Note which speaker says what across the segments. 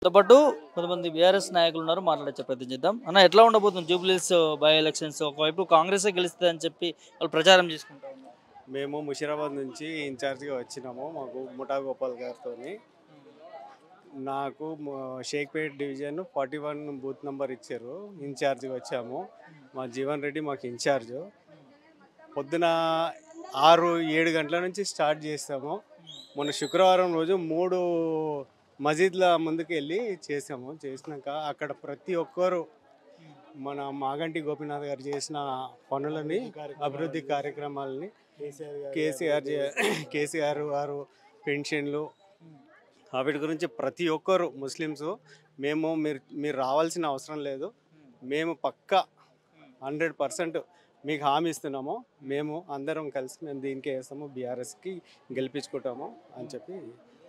Speaker 1: తో పాటు కొంతమంది బీఆర్ఎస్ నాయకులు ఉన్నారు, మాట్లాడే ప్రయత్నం చేద్దాం. అన్న, ఎట్లా ఉండబోతుంది జూబ్లీస్ బై ఎలక్షన్స్? ఒకవైపు కాంగ్రెసే గెలుస్తుంది అని చెప్పి వాళ్ళు ప్రచారం చేసుకుంటా ఉన్నారు.
Speaker 2: మేము ముషీరాబాద్ నుంచి ఇన్ఛార్జ్గా వచ్చినాము మాకు ముఠా గోపాల్ గారితో. నాకు షేక్పేట్ డివిజన్ 41 బూత్ నెంబర్ ఇచ్చారు, ఇన్ఛార్జ్గా వచ్చాము. మా జీవన్ రెడ్డి మాకు ఇన్ఛార్జ్. పొద్దున 6-7 గంటల నుంచి స్టార్ట్ చేస్తాము. మొన్న శుక్రవారం రోజు 3 మసీద్ల ముందుకు వెళ్ళి చేసినాక అక్కడ ప్రతి ఒక్కరు మన మాగంటి గోపీనాథ్ గారు చేసిన పనులని, అభివృద్ధి కార్యక్రమాలని, కేసీఆర్ గారు పెన్షన్లు, వాటి గురించి ప్రతి ఒక్కరు ముస్లిమ్స్ మీరు రావాల్సిన అవసరం లేదు, మేము పక్కా 100% మీకు హామీ ఇస్తున్నాము, మేము అందరం కలిసి మేము దీనికే వేస్తాము, బీఆర్ఎస్కి గెలిపించుకుంటాము అని చెప్పి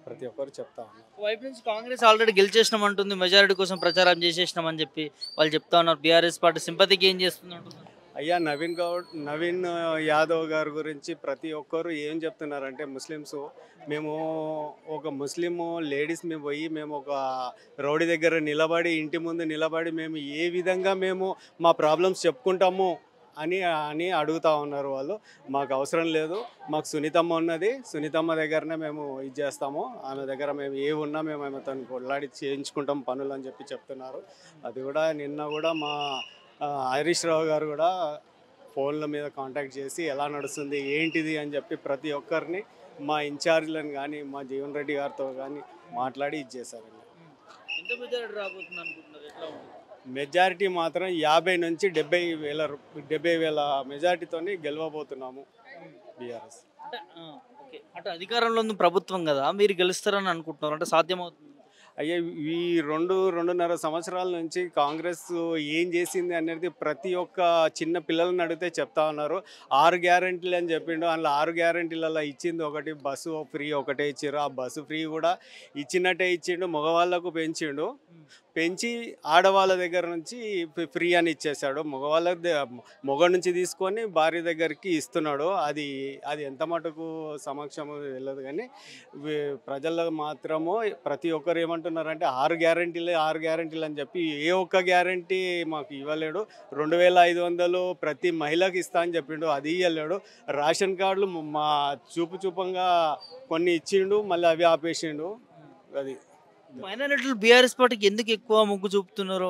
Speaker 2: ప్రతి ఒక్కరు చెప్తా ఉన్నారు.
Speaker 1: వైపు నుంచి కాంగ్రెస్ ఆల్రెడీ గెలిచేసినాం అంటుంది, మెజారిటీ కోసం ప్రచారం చేసేసినాం అని చెప్పి వాళ్ళు చెప్తా ఉన్నారు. బీఆర్ఎస్ పార్టీ సింపతికి ఏం చేస్తుంది అంటున్నారు.
Speaker 2: అయ్యా నవీన్ యాదవ్ గారి గురించి ప్రతి ఒక్కరు ఏం చెప్తున్నారంటే, ముస్లిమ్స్ మేము ఒక ముస్లిం లేడీస్ మేము ఒక రౌడీ దగ్గర నిలబడి, ఇంటి ముందు నిలబడి మేము ఏ విధంగా మేము మా ప్రాబ్లమ్స్ చెప్పుకుంటాము అని అడుగుతూ ఉన్నారు వాళ్ళు. మాకు అవసరం లేదు, మాకు సునీతమ్మ ఉన్నది, సునీతమ్మ దగ్గరనే మేము ఇది చేస్తాము, ఆమె దగ్గర మేము ఏ ఉన్నా మేము ఆమెతో కొట్లాడి చేయించుకుంటాం పనులు అని చెప్పి చెప్తున్నారు. అది కూడా నిన్న కూడా మా హరీష్ రావు గారు కూడా ఫోన్ల మీద కాంటాక్ట్ చేసి ఎలా నడుస్తుంది ఏంటిది అని చెప్పి ప్రతి ఒక్కరిని మా ఇన్ఛార్జ్లను కానీ మా జీవన్ రెడ్డి గారితో కానీ మాట్లాడి ఇది చేశారండి.
Speaker 1: ఎంత మెజారిటీ రాబోతుంది అనుకుంటున్నారు? ఎట్లా ఉంది
Speaker 2: మెజారిటీ? మాత్రం 50 నుంచి 70,000 మెజారిటీతో గెలవబోతున్నాము బీఆర్ఎస్.
Speaker 1: ఓకే, అటు అధికారంలో ఉంది ప్రభుత్వం కదా, మీరు గెలుస్తారని అనుకుంటున్నారు, అంటే సాధ్యమవుతుంది?
Speaker 2: అయ్యే ఈ 2-2.5 సంవత్సరాల నుంచి కాంగ్రెస్ ఏం చేసింది అనేది ప్రతి ఒక్క చిన్న పిల్లలను అడిగితే చెప్తా ఉన్నారు. 6 గ్యారెంటీలు అని చెప్పిండు, అందులో 6 గ్యారెంటీలలో ఇచ్చింది ఒకటి బస్సు ఫ్రీ ఒకటే ఇచ్చారు. ఆ బస్సు ఫ్రీ కూడా ఇచ్చినట్టే ఇచ్చిండు, మగవాళ్ళకు పెంచి ఆడవాళ్ళ దగ్గర నుంచి ఫ్రీ అని ఇచ్చేసాడు. మగ నుంచి తీసుకొని భార్య దగ్గరికి ఇస్తున్నాడు. అది ఎంత మటుకు సమక్షము వెళ్ళదు, కానీ ప్రజలకు మాత్రము ప్రతి ఒక్కరు ఏమంటున్నారంటే 6 గ్యారెంటీలు అని చెప్పి ఏ ఒక్క గ్యారెంటీ మాకు ఇవ్వలేడు. 2,500 ప్రతి మహిళకి ఇస్తా అని చెప్పిండు, అది ఇవ్వలేడు. రేషన్ కార్డులు మా చూపంగా కొన్ని ఇచ్చిండు, మళ్ళీ అవి ఆపేసిండు. అది
Speaker 1: మైనారిటీలు బీఆర్ఎస్ పార్టీకి ఎందుకు ఎక్కువ మొగ్గు చూపుతున్నారు?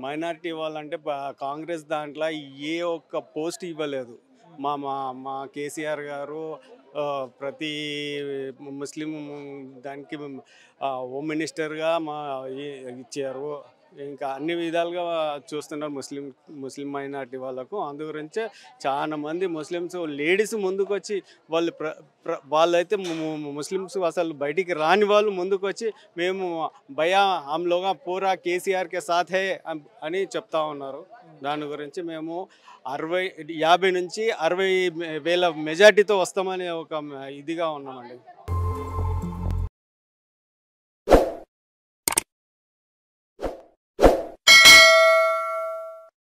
Speaker 2: మైనారిటీ వాళ్ళంటే కాంగ్రెస్ దాంట్లో ఏ ఒక్క పోస్ట్ ఇవ్వలేదు. మా కేసీఆర్ గారు ప్రతి ముస్లిం దానికి హోమ్ మినిస్టర్గా ఇచ్చారు. ఇంకా అన్ని విధాలుగా చూస్తున్నారు ముస్లిం మైనారిటీ వాళ్ళకు. అందు గురించే చాలా మంది ముస్లిమ్స్ లేడీస్ ముందుకు వచ్చి వాళ్ళైతే ముస్లిమ్స్ అసలు బయటికి రాని వాళ్ళు ముందుకు వచ్చి మేము భయా హమ్ లోగా పూరా కేసీఆర్కే సాథే అని చెప్తా ఉన్నారు. దాని గురించి మేము 50 నుంచి 60,000 మెజార్టీతో వస్తామని ఒక ఇదిగా ఉన్నామండి.